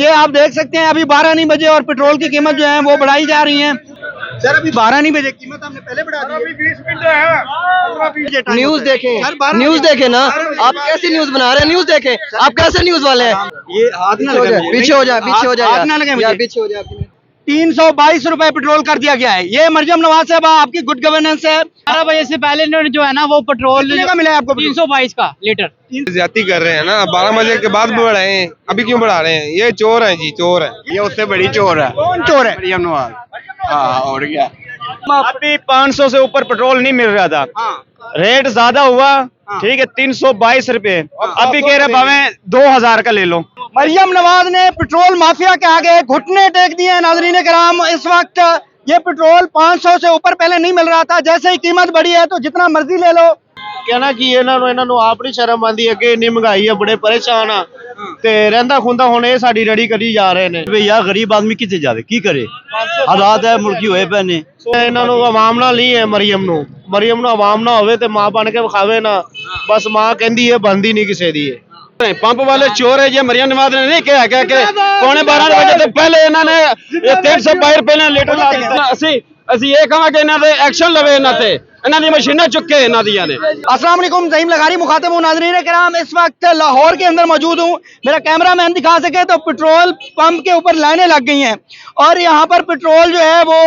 ये आप देख सकते हैं अभी 12 नहीं बजे और पेट्रोल की कीमत जो है वो बढ़ाई जा रही है। सर अभी 12 नहीं बजे, कीमत आपने पहले बढ़ा दी है। अभी 20 मिनट है। न्यूज देखें, न्यूज देखें ना, आप कैसी न्यूज बना रहे हैं? न्यूज देखें, आप कैसे न्यूज वाले हैं? ये हाथ ना लगाए, पीछे हो जाए, पीछे हो जाए हाथ ना लगे यार, मुझे। पीछे हो जाए। 322 रुपए पेट्रोल कर दिया गया है। ये मरियम नवाज साहब आपकी गुड गवर्नेंस है। 12 बजे से पहले इन्होंने जो है ना वो पेट्रोल कितने का मिला है आपको? 322 का लीटर। ज्यादा कर रहे हैं ना, 12 बजे के बाद भी बढ़ाए हैं, अभी क्यों बढ़ा रहे हैं? ये चोर है जी, चोर है। ये उससे बड़ी चोर है। कौन चोर है? मरियम नवाज। हाँ, और क्या। अभी 500 से ऊपर पेट्रोल नहीं मिल रहा था। रेट ज्यादा हुआ, ठीक है, 322 रुपए। अभी कह रहे भावे 2000 का ले लो। मरियम नवाज ने पेट्रोल माफिया के आगे घुटने टेक दिए हैं। नाजरीन कराम, इस वक्त ये पेट्रोल 500 से ऊपर पहले नहीं मिल रहा था। जैसे ही कीमत बढ़ी है तो जितना मर्जी ले लो। कहना कि इन्होंने अपनी शर्म आंदी है कि इन्नी महंगाई है, बड़े परेशान आ ते रहंदा खुंदा हुण ये साडी रेडी करी जा रहे ने। यार गरीब आदमी कितने जावे की करे, हालात है मुल्की होए पे ने। इन्होंने आवाम नाल नहीं है। मरियम नू आवाम ना होवे ते मां बन के विखावे ना, बस मां कहंदी है बनदी नहीं किसी दी। पंप वाले चोर है। ये मरियम नवाज ने नहीं कहा क्या कि 12:15 बजे से पहले इन्होंने 322 रुपए लीटर ला दिता। ਅਸੀਂ ਇਹ ਕਹਾਂਗੇ ਇਹਨਾਂ ਦੇ ਐਕਸ਼ਨ ਲਵੇ, ਇਹਨਾਂ ਤੇ ਇਹਨਾਂ ਦੀ ਮਸ਼ੀਨਾਂ ਚੁੱਕੇ ਇਹਨਾਂ ਦੀਆਂ ਨੇ। अस्सलाम वालेकुम, ज़हीम लगारी मुखातिब हूं। नाज़रीन किराम, इस वक्त लाहौर के अंदर मौजूद हूं। मेरा कैमरा मैन दिखा सके तो पेट्रोल पंप के ऊपर लाइनें लग गई हैं और यहाँ पर पेट्रोल जो है वो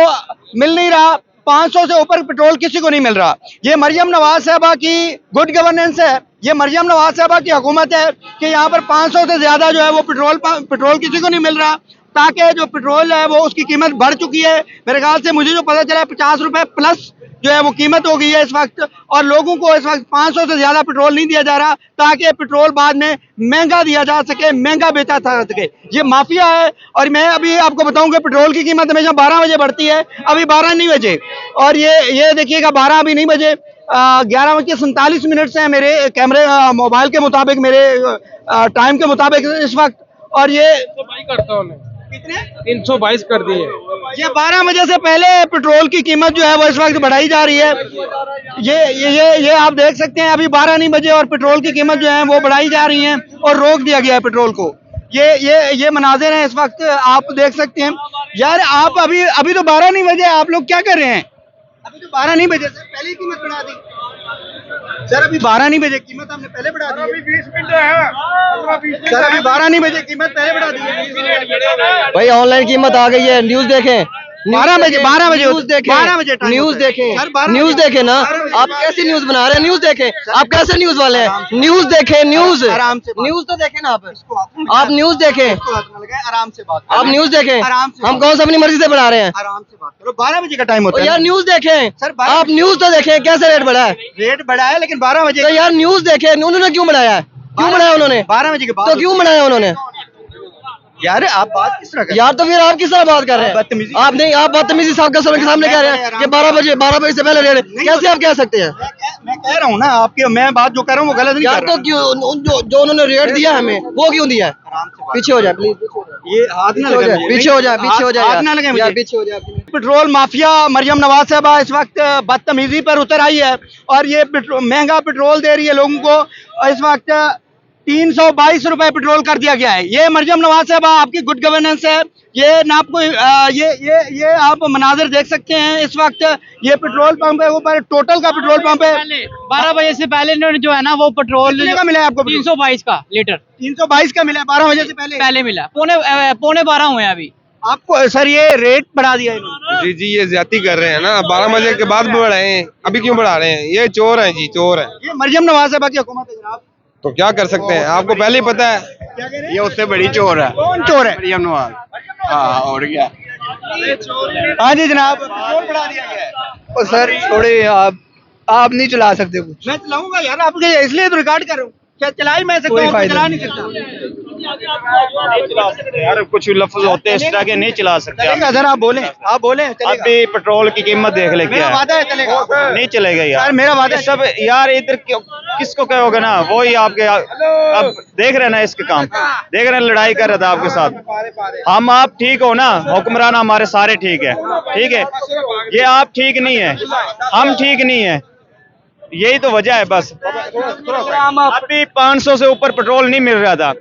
मिल नहीं रहा। 500 से ऊपर पेट्रोल किसी को नहीं मिल रहा। ये मरियम नवाज साहबा की गुड गवर्नेंस है। ये मरियम नवाज साहबा की हुकूमत है कि यहाँ पर 500 से ज्यादा जो है वो पेट्रोल किसी को नहीं मिल रहा, ताकि जो पेट्रोल है वो उसकी कीमत बढ़ चुकी है। मेरे ख्याल से मुझे जो पता चला है 50 रुपए प्लस जो है वो कीमत हो गई है इस वक्त, और लोगों को इस वक्त 500 से ज्यादा पेट्रोल नहीं दिया जा रहा ताकि पेट्रोल बाद में महंगा दिया जा सके, महंगा बेचा जा सके। ये माफिया है। और मैं अभी आपको बताऊं कि पेट्रोल की कीमत हमेशा 12 बजे बढ़ती है, अभी 12 नहीं बजे। और ये देखिएगा 12 अभी नहीं बजे, 11:47 से है मेरे कैमरे मोबाइल के मुताबिक, मेरे टाइम के मुताबिक इस वक्त। और ये 322 कर दिए। ये 12 बजे से पहले पेट्रोल की कीमत जो है वो इस वक्त बढ़ाई जा रही है। ये आप देख सकते हैं अभी 12 नहीं बजे और पेट्रोल की कीमत जो है वो बढ़ाई जा रही है और रोक दिया गया है पेट्रोल को। ये मनाजिर हैं इस वक्त, आप देख सकते हैं। यार आप अभी तो 12 नहीं बजे, आप लोग क्या कर रहे हैं? अभी तो 12 नहीं बजे, सर पहले ही कीमत बढ़ा दी। सर अभी 12 नहीं बजे, कीमत आपने पहले बढ़ा दी। अभी 20 मिनट है। सर अभी 12 नहीं बजे, कीमत पहले बढ़ा दी। भाई ऑनलाइन कीमत आ गई है, न्यूज देखें। 12 बजे न्यूज देखें, 12 बजे न्यूज देखें, न्यूज देखें ना, आप कैसी न्यूज बना रहे हैं? न्यूज देखें, आप कैसे न्यूज वाले हैं? न्यूज देखें, न्यूज आराम से न्यूज तो देखें ना, आप न्यूज देखें, आराम से बात, आप न्यूज देखें। हम कौन सा अपनी मर्जी से बढ़ा रहे हैं? आराम से बात करो। 12 बजे का टाइम होता है यार न्यूज देखें सर, आप न्यूज तो देखें, कैसे रेट बढ़ा है? रेट बढ़ा है लेकिन 12 बजे। तो यार न्यूज देखें, उन्होंने क्यों बढ़ाया है? क्यों बढ़ाया उन्होंने? 12 बजे के बाद तो क्यों बढ़ाया उन्होंने? यार आप बात किस तरह कर यार तो फिर आप किस तरह बात कर रहे हैं? बदतमीजी। आप नहीं, आप बदतमीजी साहब के सामने कह रहे हैं कि 12 बजे से पहले रेट। कैसे आप कह सकते हैं? मैं कह रहा हूँ ना, आपके मैं बात जो कर रहा हूँ वो गलत नहीं यार कर तो रहा। क्यों जो उन्होंने रेट दिया हमें वो क्यों दिया है? पीछे हो जाए प्लीज, ये हाथ ना लगे मुझे। पीछे हो जाए, पीछे हो जाए, हाथ ना लगे यार मुझे। पीछे हो जाए। पेट्रोल माफिया मरियम नवाज साहबा इस वक्त बदतमीजी पर उतर आई है और ये महंगा पेट्रोल दे रही है लोगों को। और इस वक्त 322 रुपए पेट्रोल कर दिया गया है। ये मरियम नवाज साहबा आपकी गुड गवर्नेंस है। ये ना आपको ये आप मनाजिर देख सकते हैं इस वक्त। ये पेट्रोल पंप है, वो टोटल का पेट्रोल पंप है। 12 बजे से पहले इन्होंने जो है ना वो पेट्रोल कितने का मिला है आपको? 322 का लीटर। 322 का मिला है 12 बजे से पहले मिला। पौने 12 हुए हैं अभी। आपको सर ये रेट बढ़ा दिया इन्होंने। जी ये ज्यादा कर रहे हैं ना, 12 बजे के बाद भी बढ़ाए हैं, अभी क्यों बढ़ा रहे हैं? ये चोर है जी, चोर है। ये मरियम नवाज साहबा की हुकूमत है जनाब। तो क्या कर सकते हैं, आपको पहले ही पता है। क्या कह रहे हैं? ये उससे बड़ी चोर है। कौन चोर है? मरियम नवाज। हाँ, और क्या। हाँ जी जनाब, पेट्रोल बढ़ा दिया गया है। सर छोड़े, आप नहीं चला सकते कुछ। मैं चलाऊंगा यार, आपके इसलिए तो रिकॉर्ड कर रहा हूँ। क्या चला ही मैं सकता हूँ, चला नहीं सकता। यार कुछ लफ्ज होते हैं इस तरह के, नहीं चला सकते। चलेगा सर, आप बोलें चलेगा। अभी पेट्रोल की कीमत देख ले, मेरा क्या वादा है चलेगा। नहीं चलेगा यार। सर मेरा वादा है। सब यार इधर किसको कहोगे ना, वो ही आपके अब देख रहे हैं ना इसके काम, देख रहे हैं लड़ाई कर रहा था आपके साथ। हम आप ठीक हो ना, हुक्मरान हमारे सारे ठीक है, ठीक है। ये आप ठीक नहीं है, हम ठीक नहीं है। यही तो वजह है बस। अभी 500 से ऊपर पेट्रोल नहीं मिल रहा था,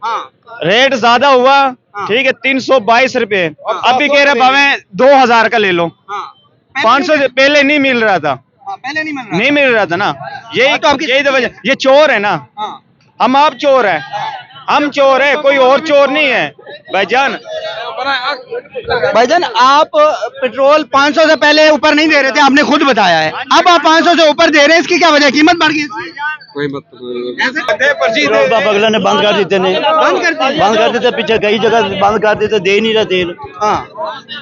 रेट ज्यादा हुआ, ठीक है 322 रुपए। अभी कह रहे भावे 2000 का ले लो। 500 से पहले नहीं मिल रहा था, पहले नहीं मिल रहा था ना। यही तो वजह, ये चोर है ना, हम आप चोर है, हम चोर है, कोई और चोर नहीं है भाईजान। भाईजान आप पेट्रोल 500 से पहले ऊपर नहीं दे रहे थे, आपने खुद बताया है, अब आप 500 से ऊपर दे रहे हैं, इसकी क्या वजह, कीमत बढ़ गई? अगला ने बंद कर देते ने, बंद कर देते, पीछे कई जगह बंद कर देते, दे ही नहीं रहा तेल।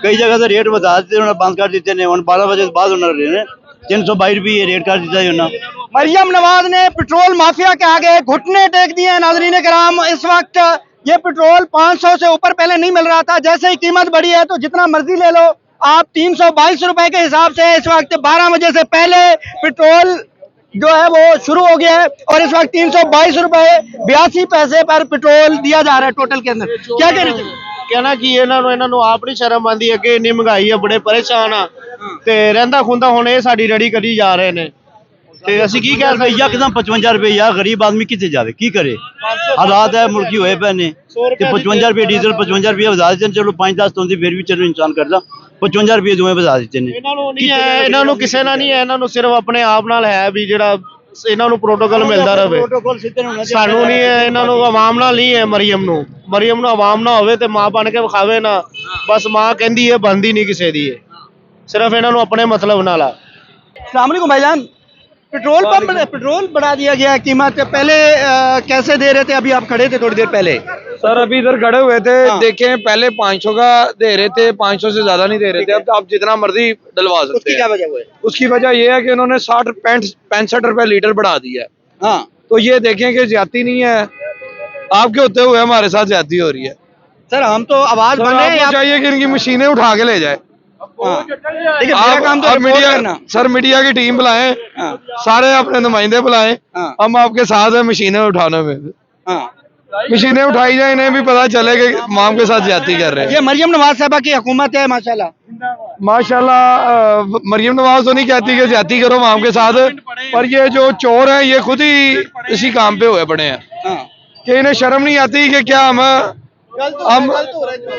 कई जगह से रेट बता देते उन्हें, बंद कर देते ने, 12 बजे के बाद उन्होंने 322 रुपये रेट कर देता है उन्हें। मरियम नवाज ने पेट्रोल माफिया के आगे घुटने टेक दिए हैं। नाजरीन कराम, इस वक्त ये पेट्रोल 500 से ऊपर पहले नहीं मिल रहा था, जैसे ही कीमत बढ़ी है तो जितना मर्जी ले लो आप। 322 रुपए के हिसाब से इस वक्त 12 बजे से पहले पेट्रोल जो है वो शुरू हो गया है और इस वक्त 322 रुपए 82 पैसे पर पेट्रोल दिया जा रहा है टोटल के अंदर। क्या कहना चाहिए? कहना कि इन्हों आप नहीं शर्म आती है कि इन्नी महंगाई है, बड़े परेशान आ ते रहंदा खुंदा हुण ये साडी रेडी करी जा रहे ने ते असीं की कह सकदे। यकदम 55 रुपए यार, गरीब आदमी कितने जावे की करे, हालात है मुल्की होए पे ने। 55 रुपए डीजल, 55 रुपए बता देते, चलो 5-10 तो फिर भी चलो इंसान करदा, 55 रुपए दोवें बता देते ने। इन्हां नूं किसे नाल नहीं है, इन्हां नूं सिर्फ अपने आप नाल है भी जेड़ा इन्हां नूं प्रोटोकॉल मिलदा रहे। सानू नहीं है, इन्हां नूं अवाम नाल नहीं है। मरियम नूं अवाम ना होवे ते मां बन के विखावे ना, बस मां कहंदी है बनदी नहीं किसे दी, सिर्फ इन्हां नूं अपने मतलब नाल आ। अस्सलाम वालेकुम भाईजान, पेट्रोल बढ़ा दिया गया है कीमत, पहले कैसे दे रहे थे? अभी आप खड़े थे थोड़ी देर पहले। सर अभी इधर खड़े हुए थे, देखें पहले 500 का दे रहे थे, 500 से ज्यादा नहीं दे रहे थे। अब तो आप जितना मर्जी डलवा सकते हैं। क्या वजह हुई? उसकी वजह यह है कि उन्होंने 65 रुपए लीटर बढ़ा दिया है। हाँ, तो ये देखें कि ज्यादा नहीं है, आपके होते हुए हमारे साथ ज्यादा हो रही है। सर हम तो आवाज बन रहे हैं, आपको चाहिए कि इनकी मशीनें उठा के ले जाए। देखिए मेरा काम तो रिपोर्ट करना। सर मीडिया की टीम बुलाएं, सारे अपने नुमाइंदे बुलाएं, हम आपके साथ हैं मशीनें उठाने में। मशीनें उठाई जाए, इन्हें भी पता चले कि माम के साथ ज्यादती कर रहे हैं। ये मरियम नवाज साहबा की हुकूमत है, माशाल्लाह। मरियम नवाज तो नहीं कहती कि ज्यादती करो माम के साथ, पर ये जो चोर हैं ये खुद ही इसी काम पे हुए पड़े हैं कि इन्हें शर्म नहीं आती कि क्या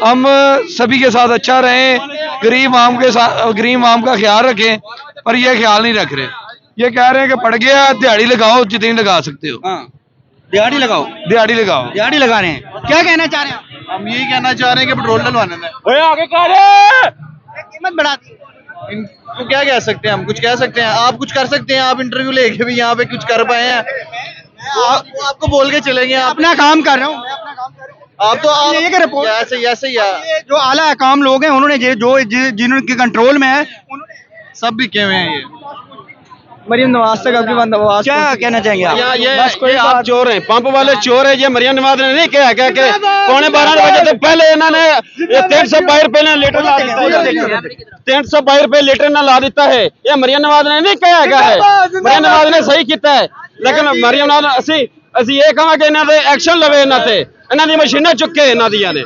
हम सभी के साथ अच्छा रहें, गरीब आम के साथ, गरीब आम का ख्याल रखें, पर ये ख्याल नहीं रख रहे। ये कह रहे हैं कि पड़ गया, दिहाड़ी लगाओ जितनी लगा सकते हो। दिहाड़ी लगाओ, दिहाड़ी लगाओ, दिहाड़ी लगा रहे हैं। क्या कहना चाह रहे हैं? हम यही कहना चाह रहे हैं कि पेट्रोल डलवाने में कीमत बढ़ा दी। तो क्या कह सकते हैं, हम कुछ कह सकते हैं? आप कुछ कर सकते हैं? आप इंटरव्यू लेके भी यहाँ पे कुछ कर पाए हैं? आपको बोल के चलेंगे, आप अपना काम कर रहा हूँ, आप तो आप ये रिपोर्ट ऐसे ही ये जो आला काम लोग हैं उन्होंने जिनके कंट्रोल में है उन्होंने सब भी किए हुए हैं। ये मरियम नवाज तक आपकी बंदोबस्त क्या कहना चाहेंगे आप? ये आप चोर हैं, पंप वाले चोर है। ये मरियम नवाज ने नहीं कहा क्या कि 12:15 बजे से पहले इन्होंने 322 रुपए लीटर ला दिता है, 322 रुपए लीटर ना ला दिता है। ये मरियम नवाज ने नहीं कहा क्या है, मरियम नवाज ने सही किया है। लेकिन मरियम नवाज ਅਸੀਂ ਇਹ ਕਹਾਂਗੇ ਇਹਨਾਂ ਦੇ ਐਕਸ਼ਨ ਲਵੇ, ਇਹਨਾਂ ਤੇ ਇਹਨਾਂ ਦੀ ਮਸ਼ੀਨਾਂ ਚੁੱਕੇ ਇਹਨਾਂ ਦੀਆਂ ਨੇ,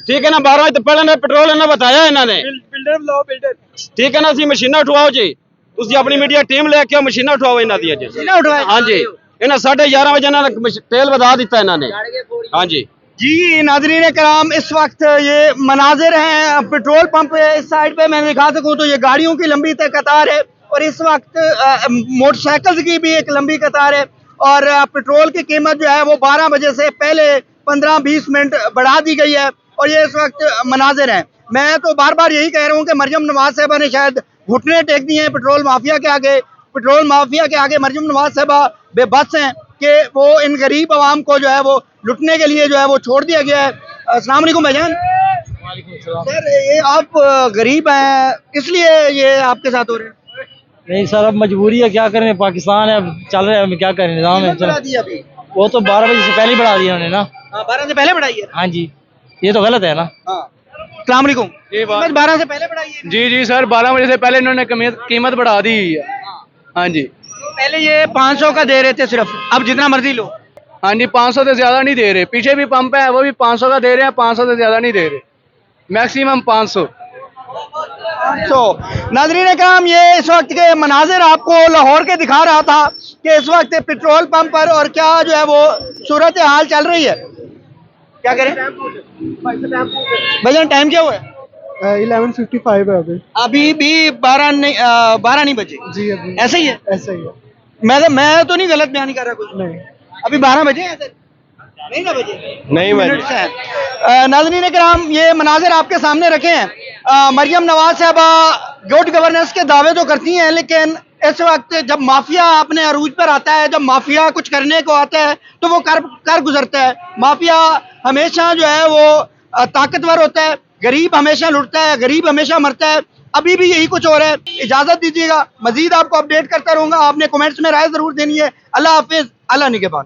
ਠੀਕ ਹੈ ਨਾ। 12 ਵਜੇ ਤੋਂ ਪਹਿਲਾਂ ਨੇ ਪੈਟਰੋਲ ਇਹਨਾਂ ਬਤਾਇਆ ਇਹਨਾਂ ਨੇ, ਠੀਕ ਹੈ ਨਾ। ਅਸੀਂ ਮਸ਼ੀਨਾਂ ਉਠਵਾਓ ਜੀ, ਤੁਸੀਂ ਆਪਣੀ ਮੀਡੀਆ ਟੀਮ ਲੈ ਕੇ ਮਸ਼ੀਨਾਂ ਉਠਵਾਓ ਇਹਨਾਂ ਦੀਆਂ ਜੀ। ਹਾਂਜੀ, ਇਹਨਾਂ 11:30 ਵਜੇ ਇਹਨਾਂ ਨੇ तेल ਵਧਾ ਦਿੱਤਾ ਇਹਨਾਂ ਨੇ। ਹਾਂਜੀ जी नाज़रीन कराम, इस वक्त ये मनाजिर हैं पेट्रोल पंप है। इस साइड पे मैं दिखा सकूं तो ये गाड़ियों की लंबी कतार है और इस वक्त मोटरसाइकिल की भी एक लंबी कतार है और पेट्रोल की कीमत जो है वो 12 बजे से पहले 15-20 मिनट बढ़ा दी गई है और ये इस वक्त मनाजिर हैं। मैं तो बार बार यही कह रहा हूँ कि मरियम नवाज साहबा ने शायद घुटने टेक दिए हैं पेट्रोल माफिया के आगे। पेट्रोल माफिया के आगे मरियम नवाज साहबा बेबस हैं कि वो इन गरीब आवाम को जो है वो लुटने के लिए जो है वो छोड़ दिया गया है। अस्सलाम वालेकुम भाईजान। सर ये आप गरीब हैं इसलिए ये आपके साथ हो रहे हैं? नहीं सर, अब मजबूरी है, क्या करें, पाकिस्तान है, अब चल रहे हैं, क्या करें, निजाम है। बढ़ा दिया अभी? वो तो 12 बजे से पहले ही बढ़ा दिया उन्होंने ना। 12 से पहले बढ़ाई है? हाँ जी, ये तो गलत है ना। अस्सलाम वालेकुम। 12 से पहले बढ़ाई है? जी सर, 12 बजे से पहले इन्होंने कीमत बढ़ा दी है। हाँ जी, पहले ये 500 का दे रहे थे सिर्फ, अब जितना मर्जी लो। हाँ जी, 500 से ज्यादा नहीं दे रहे। पीछे भी पंप है वो भी 500 का दे रहे हैं, 500 से ज्यादा नहीं दे रहे, मैक्सिमम 500। तो नाज़रीन कराम, ये इस वक्त के मनाजिर आपको लाहौर के दिखा रहा था कि इस वक्त पेट्रोल पंप पर और क्या जो है वो सूरत हाल चल रही है। क्या करें भैया, टाइम क्या हुआ है? 11:55 है अभी भी 12 नहीं बजे जी, अभी ऐसे ही है। ऐसा ही है। मैं तो नहीं गलत बयान कर रहा कुछ। नहीं, अभी 12 बजे हैं सर, नहीं ना बजे, नहीं मिनट्स हैं। नाज़रीन कराम, ये मनाजिर आपके सामने रखे हैं। मरियम नवाज साहबा गुड गवर्नेंस के दावे तो करती हैं, लेकिन इस वक्त जब माफिया अपने अरूज पर आता है, जब माफिया कुछ करने को आता है तो वो कर गुजरता है। माफिया हमेशा जो है वो ताकतवर होता है, गरीब हमेशा लुटता है, गरीब हमेशा मरता है। अभी भी यही कुछ हो रहा है। इजाजत दीजिएगा, मजीद आपको अपडेट करता रहूंगा। आपने कमेंट्स में राय जरूर देनी है। अल्लाह हाफिज, अल्लाह निगहबान।